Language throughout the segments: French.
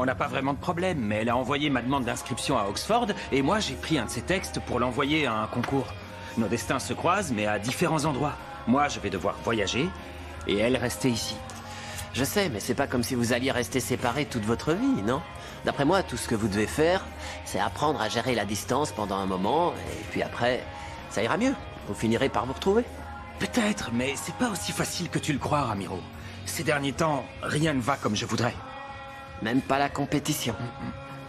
On n'a pas vraiment de problème, mais elle a envoyé ma demande d'inscription à Oxford, et moi j'ai pris un de ses textes pour l'envoyer à un concours. Nos destins se croisent, mais à différents endroits. Moi, je vais devoir voyager, et elle rester ici. Je sais, mais c'est pas comme si vous alliez rester séparés toute votre vie, non? D'après moi, tout ce que vous devez faire, c'est apprendre à gérer la distance pendant un moment, et puis après, ça ira mieux. Vous finirez par vous retrouver. Peut-être, mais c'est pas aussi facile que tu le crois, Ramiro. Ces derniers temps, rien ne va comme je voudrais. Même pas la compétition.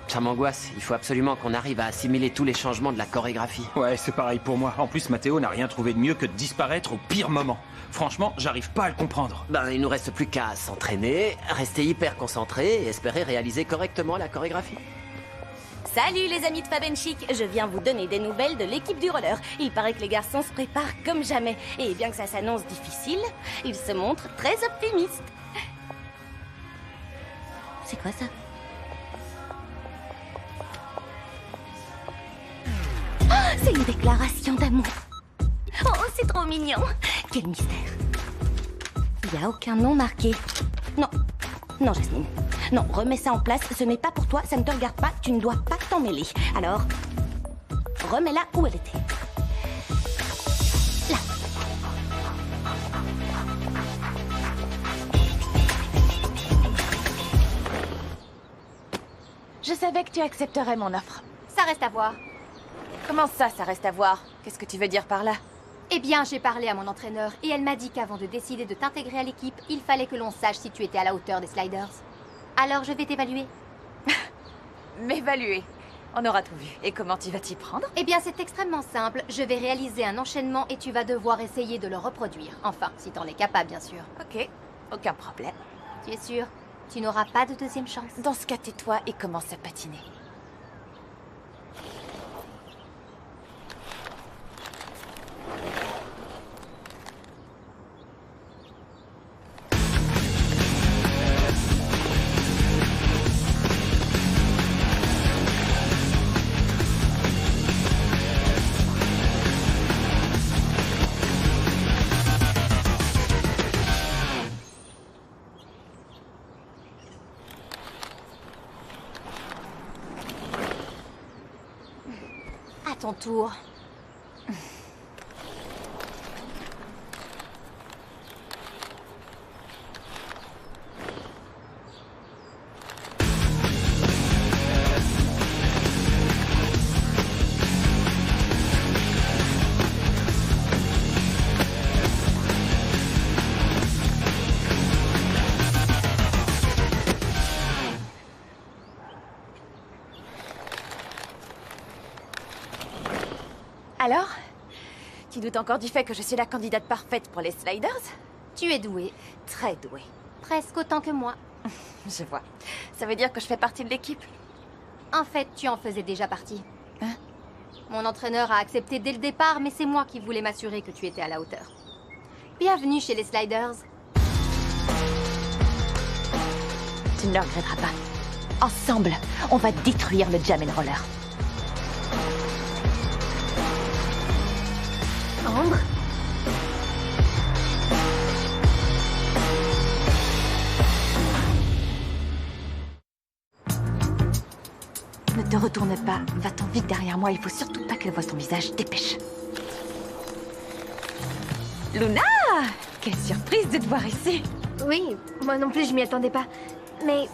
Ça m'angoisse. Il faut absolument qu'on arrive à assimiler tous les changements de la chorégraphie. Ouais, c'est pareil pour moi. En plus, Matteo n'a rien trouvé de mieux que de disparaître au pire moment. Franchement, j'arrive pas à le comprendre. Ben, il nous reste plus qu'à s'entraîner, rester hyper concentré et espérer réaliser correctement la chorégraphie. Salut les amis de Fab & Chic, je viens vous donner des nouvelles de l'équipe du roller. Il paraît que les garçons se préparent comme jamais. Et bien que ça s'annonce difficile, ils se montrent très optimistes. C'est quoi ça? Oh, c'est une déclaration d'amour. Oh, c'est trop mignon. Quel mystère. Il n'y a aucun nom marqué. Non, non Jasmine. Non, remets ça en place, ce n'est pas pour toi, ça ne te regarde pas, tu ne dois pas t'en mêler. Alors, remets-la où elle était. Là. Je savais que tu accepterais mon offre. Ça reste à voir. Comment ça reste à voir? Qu'est-ce que tu veux dire par là? Eh bien, j'ai parlé à mon entraîneur et elle m'a dit qu'avant de décider de t'intégrer à l'équipe, il fallait que l'on sache si tu étais à la hauteur des sliders. Alors, je vais t'évaluer. M'évaluer. On aura tout vu. Et comment tu vas t'y prendre? Eh bien, c'est extrêmement simple. Je vais réaliser un enchaînement et tu vas devoir essayer de le reproduire. Enfin, si t'en es capable, bien sûr. Ok, aucun problème. Tu es sûr? Tu n'auras pas de deuxième chance. Dans ce cas, tais-toi et commence à patiner. À ton tour. Alors? Tu doutes encore du fait que je suis la candidate parfaite pour les sliders? Tu es douée. Très douée. Presque autant que moi. Je vois. Ça veut dire que je fais partie de l'équipe? En fait, tu en faisais déjà partie. Hein? Mon entraîneur a accepté dès le départ, mais c'est moi qui voulais m'assurer que tu étais à la hauteur. Bienvenue chez les sliders. Tu ne le regretteras pas. Ensemble, on va détruire le Jam and Roller. Ambre? Ne te retourne pas. Va-t'en vite derrière moi. Il faut surtout pas qu'elle voie ton visage. Dépêche. Luna! Quelle surprise de te voir ici. Oui, moi non plus je m'y attendais pas. Mais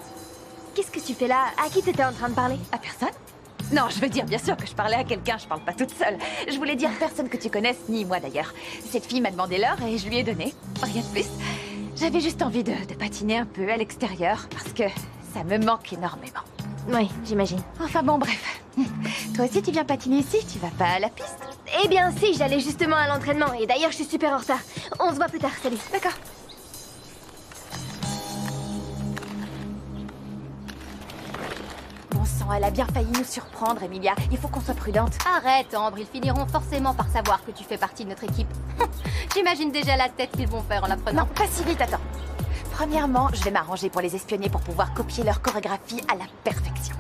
qu'est-ce que tu fais là? À qui t'étais en train de parler? À personne? Non, je veux dire, bien sûr que je parlais à quelqu'un, je parle pas toute seule. Je voulais dire personne que tu connaisses, ni moi d'ailleurs. Cette fille m'a demandé l'heure et je lui ai donné. Rien de plus. J'avais juste envie de patiner un peu à l'extérieur, parce que ça me manque énormément. Oui, j'imagine. Enfin bon, bref. Toi aussi tu viens patiner ici, tu vas pas à la piste? Eh bien si, j'allais justement à l'entraînement et d'ailleurs je suis super en retard. On se voit plus tard, salut. D'accord. Bon sang, elle a bien failli nous surprendre, Emilia. Il faut qu'on soit prudente. Arrête, Ambre, ils finiront forcément par savoir que tu fais partie de notre équipe. J'imagine déjà la tête qu'ils vont faire en l'apprenant. Non, pas si vite, attends. Premièrement, je vais m'arranger pour les espionner pour pouvoir copier leur chorégraphie à la perfection.